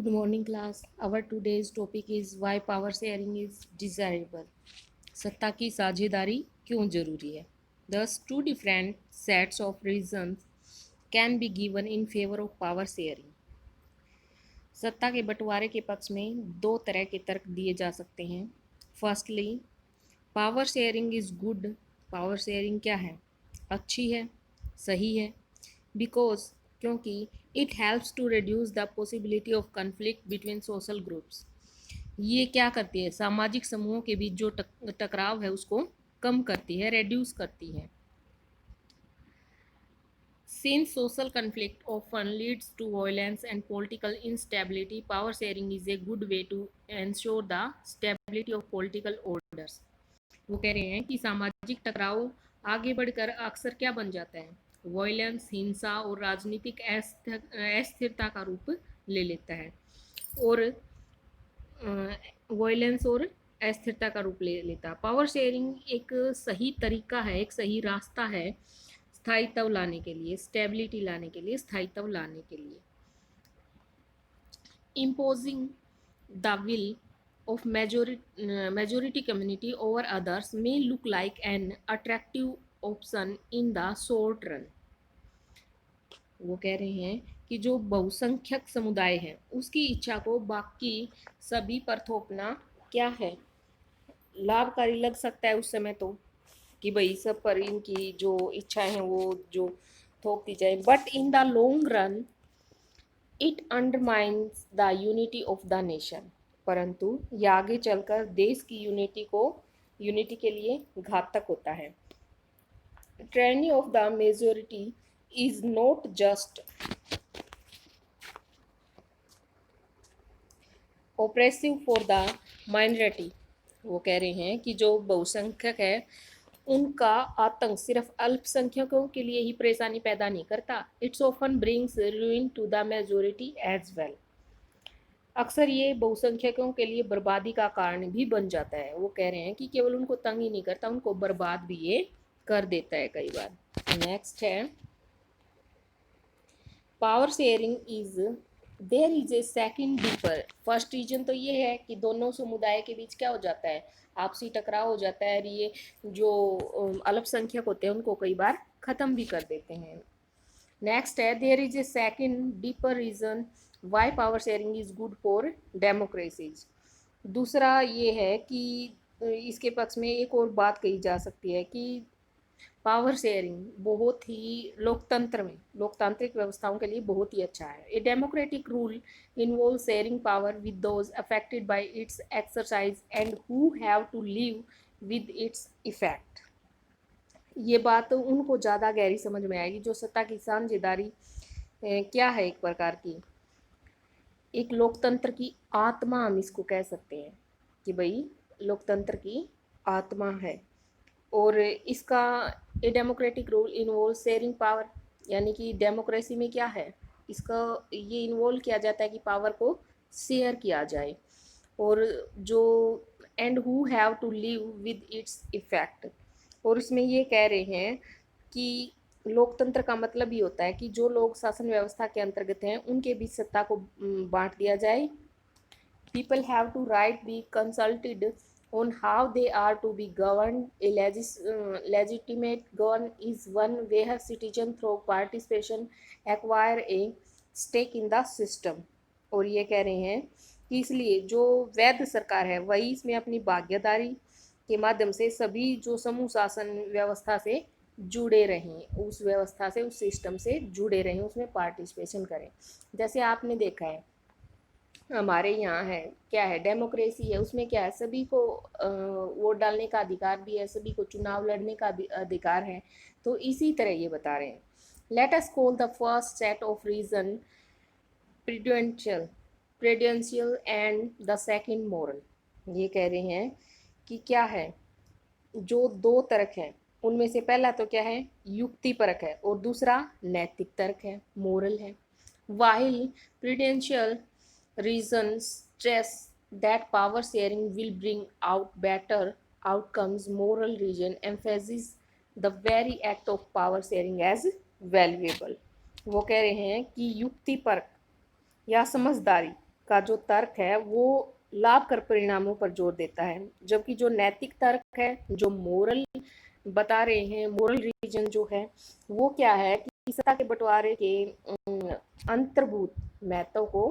Good morning, class. Our today's topic is why power sharing is desirable. सत्ता की साझेदारी क्यों जरूरी है? Thus, two different sets of reasons can be given in favor of power sharing. सत्ता के बंटवारे के पक्ष में दो तरह के तर्क दिए जा सकते हैं. Firstly, power sharing is good. Power sharing क्या है? अच्छी है, सही है. बिकॉज क्योंकि it helps to reduce the possibility of conflict between social groups. ये क्या करती है? सामाजिक समूहों के बीच जो टकराव है उसको कम करती है, रेड्यूस करती है. Since social conflict often leads to violence and political instability, power sharing is a good way to ensure the stability of political orders. वो कह रहे हैं कि सामाजिक टकराव आगे बढ़कर अक्सर क्या बन जाता है? वॉयलेंस, हिंसा और राजनीतिक अस्थिरता का रूप ले लेता है. और वॉयलेंस और अस्थिरता का रूप ले लेता है. पावर शेयरिंग एक सही तरीका है, एक सही रास्ता है स्थायित्व लाने के लिए, स्टेबिलिटी लाने के लिए, स्थायित्व लाने के लिए. Imposing the will of majority community over others may look like an attractive option in the short run. वो कह रहे हैं कि जो बहुसंख्यक समुदाय है उसकी इच्छा को बाकी सभी पर थोपना क्या है, लाभकारी लग सकता है उस समय तो, कि भाई सब पर इनकी जो इच्छाएं हैं वो जो थोप दी जाए. But in the long run it undermines the unity of the nation. परंतु ये आगे चलकर देश की यूनिटी के लिए घातक होता है. Trainee of the majority is not just oppressive for the minority. वो कह रहे हैं कि जो बहुसंख्यक है उनका आतंक सिर्फ अल्पसंख्यकों के लिए ही परेशानी पैदा नहीं करता. It's often brings ruin to the majority as well. अक्सर ये बहुसंख्यकों के लिए बर्बादी का कारण भी बन जाता है. वो कह रहे हैं कि केवल उनको तंग ही नहीं करता, उनको बर्बाद भी ये कर देता है कई बार. नेक्स्ट है power sharing is there is a second deeper. First reason तो ये है कि दोनों समुदाय के बीच क्या हो जाता है, आपसी टकराव हो जाता है. ये जो अल्पसंख्यक होते हैं उनको कई बार ख़त्म भी कर देते हैं. नेक्स्ट है there is a second deeper reason why power sharing is good for democracies. दूसरा ये है कि इसके पक्ष में एक और बात कही जा सकती है कि पावर शेयरिंग बहुत ही लोकतांत्रिक व्यवस्थाओं के लिए बहुत ही अच्छा है. A democratic rule involve sharing power with those affected by its exercise and who have to live with its effect. ये बात उनको ज़्यादा गहरी समझ में आएगी जो सत्ता की साझेदारी क्या है, एक प्रकार की एक लोकतंत्र की आत्मा हम इसको कह सकते हैं कि भाई लोकतंत्र की आत्मा है. और इसका ए democratic rule involve sharing power, यानी कि डेमोक्रेसी में क्या है, इसका ये इन्वॉल्व किया जाता है कि पावर को शेयर किया जाए. और जो and who have to live with its effect. और इसमें ये कह रहे हैं कि लोकतंत्र का मतलब ही होता है कि जो लोग शासन व्यवस्था के अंतर्गत हैं उनके बीच सत्ता को बांट दिया जाए. People have to right be consulted on how they are to be governed. A legitimate govern is one where citizen through participation acquire a stake in the system. और ये कह रहे हैं कि इसलिए जो वैध सरकार है वही इसमें अपनी भागीदारी के माध्यम से सभी जो समूह शासन व्यवस्था से जुड़े रहें, उस व्यवस्था से, उस सिस्टम से जुड़े रहें, उसमें पार्टिसिपेशन करें. जैसे आपने देखा है हमारे यहाँ है क्या है, डेमोक्रेसी है, उसमें क्या है, सभी को वोट डालने का अधिकार भी है, सभी को चुनाव लड़ने का भी अधिकार है. तो इसी तरह ये बता रहे हैं. Let us call the first set of reason prudential and the second moral. ये कह रहे हैं कि क्या है, जो दो तर्क हैं उनमें से पहला तो क्या है, युक्ति परक है, और दूसरा नैतिक तर्क है, मोरल है. वाहिल प्रेडेंशियल reasons stress that power sharing will bring out better outcomes, moral reason emphasizes the very act of power sharing as valuable. वो कह रहे हैं कि युक्ति परक या समझदारी का जो तर्क है वो लाभकर परिणामों पर जोर देता है, जबकि जो नैतिक तर्क है, जो मोरल बता रहे हैं, मोरल रीजन जो है वो क्या है कि सत्ता के बंटवारे के अंतर्भूत महत्व को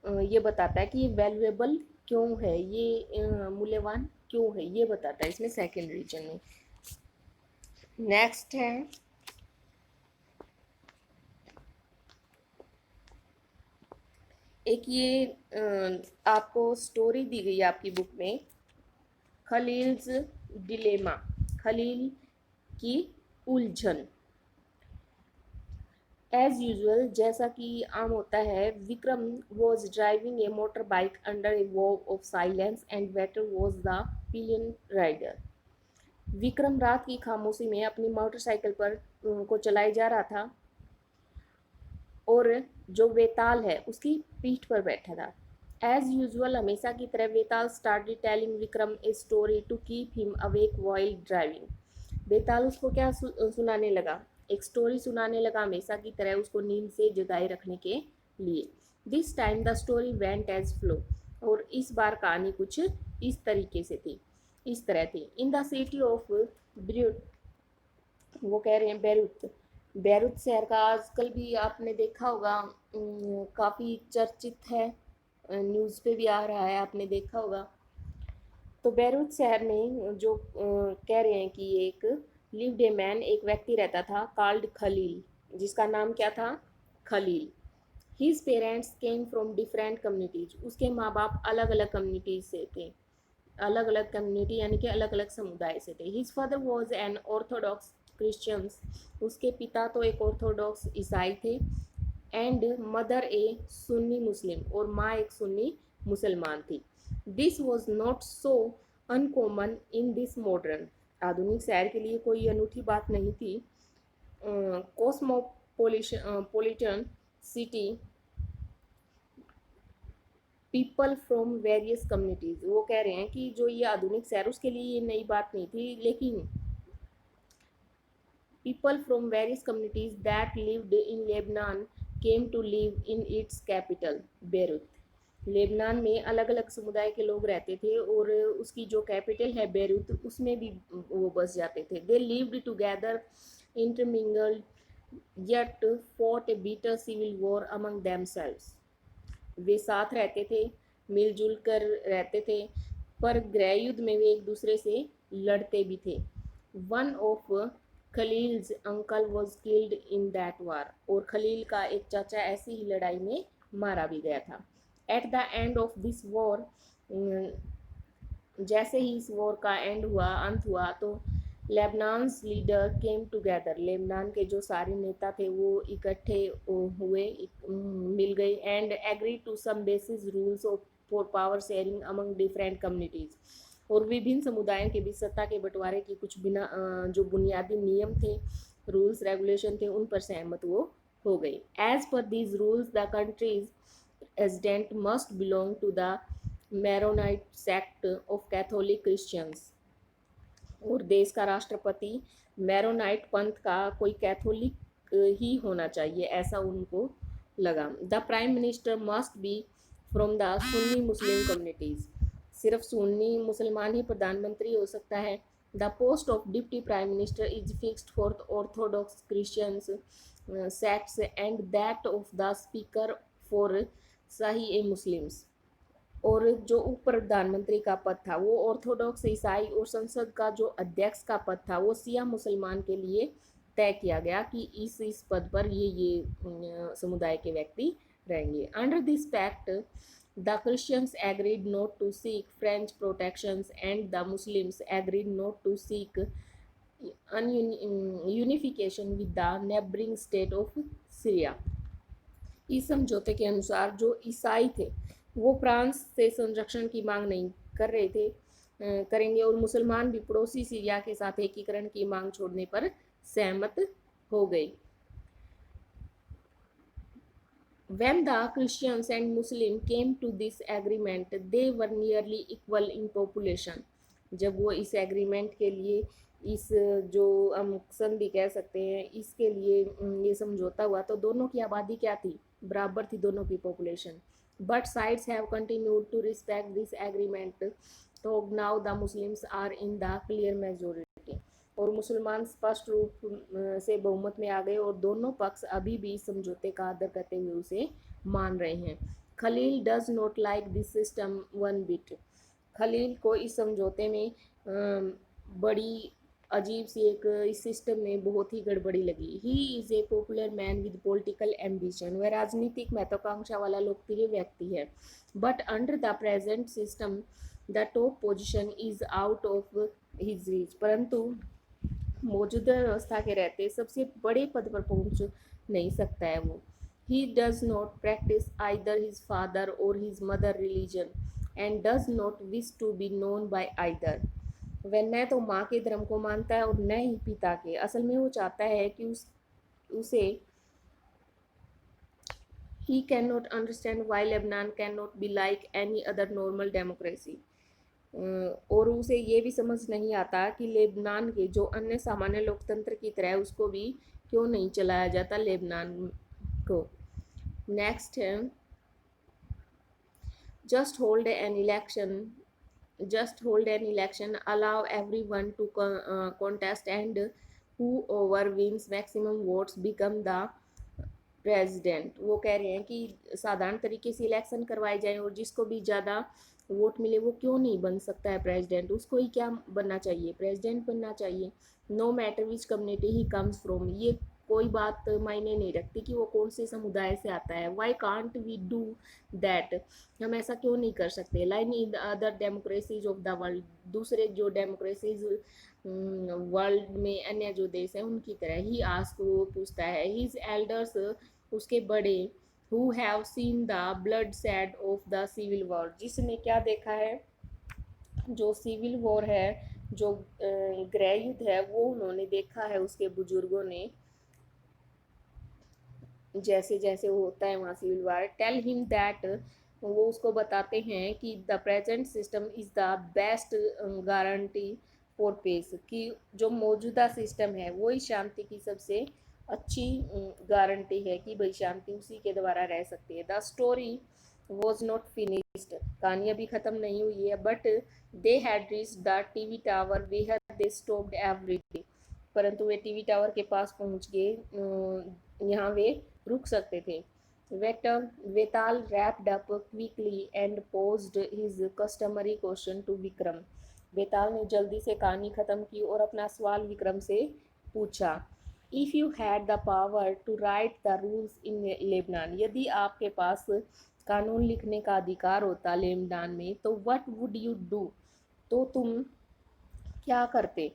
ये बताता है कि ये वैल्यूएबल क्यों है, ये मूल्यवान क्यों है, ये बताता है इसमें सेकंड रीजन में। नेक्स्ट है एक ये आपको स्टोरी दी गई है आपकी बुक में, खलील्स डिलेमा, खलील की उलझन। एज यूजुअल, जैसा कि आम होता है, Vikram was driving a motor bike under a vow of silence and waiter was the pillion rider. Vikram रात की खामोशी में अपनी मोटरसाइकिल पर को चलाए जा रहा था और जो वेताल है उसकी पीठ पर बैठा था। एज यूजुअल, हमेशा की तरह Vetal started telling Vikram a story to keep him awake while driving. Betal उसको क्या सुनाने लगा, एक स्टोरी सुनाने लगा, हमेशा की तरह उसको नींद से जगाए रखने के लिए। This time the story went as flow, और इस बार कहानी कुछ इस तरीके से थी, इस तरह थी। In the city of brute, वो कह रहे हैं बैरूत, बैरूत शहर का आजकल भी आपने देखा होगा, काफ़ी चर्चित है, न्यूज़ पे भी आ रहा है, आपने देखा होगा। तो बैरूत शहर में जो कह रहे हैं कि एक लिव्ड ए मैन, एक व्यक्ति रहता था, कॉल्ड खलील, जिसका नाम क्या था, Khalil. His parents came from different communities, उसके माँ बाप अलग अलग कम्युनिटीज से थे, अलग अलग कम्युनिटी यानी कि अलग अलग समुदाय से थे। His father was an Orthodox Christians, उसके पिता तो एक ऑर्थोडॉक्स ईसाई थे, एंड मदर ए सुन्नी मुस्लिम, और माँ एक सुन्नी मुसलमान थी। This was not so uncommon in this modern, आधुनिक शहर के लिए कोई अनूठी बात नहीं थी, cosmopolitan city, people from various communities. वो कह रहे हैं कि जो ये आधुनिक शहर, उसके लिए ये नई बात नहीं थी, लेकिन people from various communities that lived in Lebanon came to live in its capital, Beirut. Lebanon में अलग अलग समुदाय के लोग रहते थे और उसकी जो कैपिटल है बेरूत, उसमें भी वो बस जाते थे। They lived together intermingled yet fought a bitter civil war among themselves. वे साथ रहते थे, मिलजुल कर रहते थे, पर गृह युद्ध में वे एक दूसरे से लड़ते भी थे। One of Khalil's uncle was killed in that war, और खलील का एक चाचा ऐसी ही लड़ाई में मारा भी गया था। At the end of this war, जैसे ही इस वॉर का एंड हुआ, अंत हुआ, तो लेबनान्स लीडर केम टुगेदर, लेबनान के जो सारे नेता थे वो इकट्ठे हुए, मिल गए, and agree to some basis rules for power sharing among different communities, और विभिन्न समुदायों के बीच सत्ता के बंटवारे की कुछ बिना जो बुनियादी नियम थे, रूल्स रेगुलेशन थे, उन पर सहमत वो हो गई। As per these rules the country's resident must belong to the Maronite sect of Catholic Christians, और देश का राष्ट्रपति मैरोनाइट पंथ का कोई कैथोलिक ही होना चाहिए, ऐसा उनको लगा। The prime minister must be from the Sunni Muslim communities, सिर्फ सुन्नी मुसलमान ही प्रधानमंत्री हो सकता है। The post of deputy prime minister is fixed for Orthodox Christians sects and that of the speaker for सही ए मुस्लिम्स, और जो उप प्रधानमंत्री का पद था वो ऑर्थोडॉक्स ईसाई, और संसद का जो अध्यक्ष का पद था वो सिया मुसलमान के लिए तय किया गया कि इस पद पर ये समुदाय के व्यक्ति रहेंगे। Under this pact the Christians agreed not to seek French protections and the Muslims agreed not to seek unification with the neighbouring state of Syria. इस समझौते के अनुसार जो ईसाई थे वो फ्रांस से संरक्षण की मांग नहीं कर रहे थे, करेंगे, और मुसलमान भी पड़ोसी सीरिया के साथ एकीकरण की मांग छोड़ने पर सहमत हो गए। When the Christians and Muslims came to this agreement, they were nearly equal in population. जब वो इस एग्रीमेंट के लिए, इस जो हम संधि कह सकते हैं, इसके लिए ये समझौता हुआ, तो दोनों की आबादी क्या थी, बराबर थी दोनों की population. But sides have continued to respect this agreement, तो now the Muslims are in the clear majority, और मुसलमान स्पष्ट रूप से बहुमत में आ गए और दोनों पक्ष अभी भी समझौते का आदर करते हुए उसे मान रहे हैं। Khalil does not like this system one bit, Khalil को इस समझौते में बड़ी अजीब सी एक इस सिस्टम में बहुत ही गड़बड़ी लगी। He is a popular man with political ambition, वह राजनीतिक महत्वाकांक्षा वाला लोकप्रिय व्यक्ति है। But under the present system the top position is out of his reach, परंतु मौजूदा व्यवस्था के रहते सबसे बड़े पद पर पहुंच नहीं सकता है वो। He does not practise either his father or his mother religion and does not wish to be known by either, वह न तो माँ के धर्म को मानता है और न ही पिता के। असल में वो चाहता है कि उसे he cannot understand why Lebanon cannot be like any other normal democracy, और उसे ये भी समझ नहीं आता कि लेबनान के जो अन्य सामान्य लोकतंत्र की तरह उसको भी क्यों नहीं चलाया जाता लेबनान को। नेक्स्ट है just hold an election just hold an election, allow everyone to contest, and whoever wins maximum votes become the president. वो कह रहे हैं कि साधारण तरीके से इलेक्शन करवाए जाएं और जिसको भी ज़्यादा वोट मिले वो क्यों नहीं बन सकता है प्रेसिडेंट, उसको ही क्या बनना चाहिए, प्रेसिडेंट बनना चाहिए। No matter which community he comes from, ये कोई बात मायने नहीं रखती कि वो कौन से समुदाय से आता है। Why can't we do that, हम ऐसा क्यों नहीं कर सकते। Like in other democracies of the world, दूसरे जो डेमोक्रेसीज वर्ल्ड में अन्य जो देश हैं उनकी तरह ही आस्क, वो पूछता है हिज एल्डर्स, उसके बड़े, who have seen the bloodshed of the civil war, जिसने क्या देखा है, जो सिविल वॉर है, जो गृह युद्ध है, वो उन्होंने देखा है उसके बुजुर्गों ने, जैसे जैसे वो होता है वहाँ civil war. Tell him that, वो उसको बताते हैं कि the present system is the best guarantee for peace, कि जो मौजूदा सिस्टम है वही शांति की सबसे अच्छी गारंटी है कि भाई शांति उसी के द्वारा रह सकती है। The story was not finished, कहानी अभी ख़त्म नहीं हुई है। But they had reach the TV tower where they stopped every day, परंतु वे टीवी टावर के पास पहुंच गए, यहाँ वे रुक सकते थे। Vetal wrapped up quickly and posed his customary question to Vikram, Betal ने जल्दी से कहानी खत्म की और अपना सवाल विक्रम से पूछा। If you had the power to write the rules in Lebanon, यदि आपके पास कानून लिखने का अधिकार होता लेबनान में, तो व्हाट वुड यू डू, तो तुम क्या करते।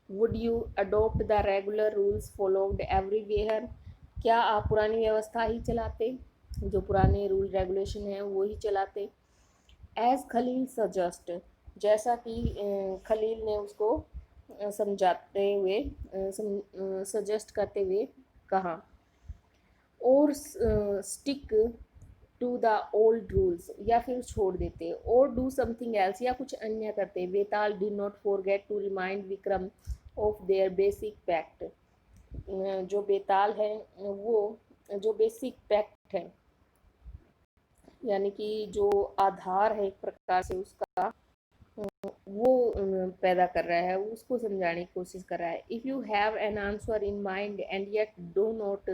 Would you adopt the regular rules followed everywhere, क्या आप पुरानी व्यवस्था ही चलाते, जो पुराने रूल रेगुलेशन हैं वो ही चलाते। एज खलील सजेस्ट, जैसा कि खलील ने उसको समझाते हुए सजेस्ट करते हुए कहा। और stick to the old rules, या फिर छोड़ देते, और डू समथिंग एल्स, या कुछ अन्य करते। Vetal did not forget to remind Vikram of their basic pact, जो बेताल है वो जो बेसिक पैक्ट है, यानी कि जो आधार है एक प्रकार से उसका, वो पैदा कर रहा है, उसको समझाने की कोशिश कर रहा है। If you have an answer in mind and yet do not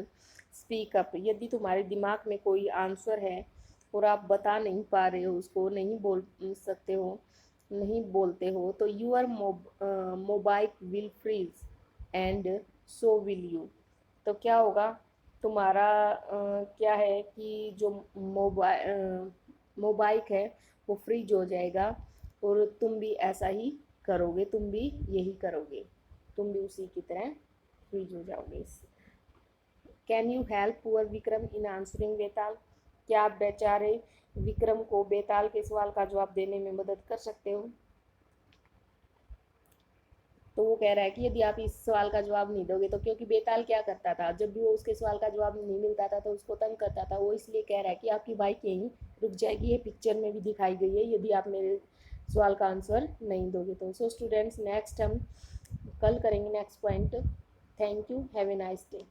speak up, यदि तुम्हारे दिमाग में कोई आंसर है और आप बता नहीं पा रहे हो, उसको नहीं बोल सकते हो, नहीं बोलते हो, तो your mobile will freeze and so will you, तो क्या होगा, तुम्हारा क्या है कि जो मोबाइल है वो फ्रीज हो जाएगा और तुम भी ऐसा ही करोगे, तुम भी यही करोगे, तुम भी उसी की तरह फ्रीज हो जाओगे। Can you help poor Vikram in answering Betal, क्या आप बेचारे विक्रम को बेताल के सवाल का जवाब देने में मदद कर सकते हो। तो वो कह रहा है कि यदि आप इस सवाल का जवाब नहीं दोगे तो, क्योंकि बेताल क्या करता था, जब भी वो उसके सवाल का जवाब नहीं मिलता था तो उसको तंग करता था, वो इसलिए कह रहा है कि आपकी बाइक यहीं रुक जाएगी, ये पिक्चर में भी दिखाई गई है, यदि आप मेरे सवाल का आंसर नहीं दोगे तो। सो स्टूडेंट्स, नेक्स्ट हम कल करेंगे next point. Thank you, have a nice day.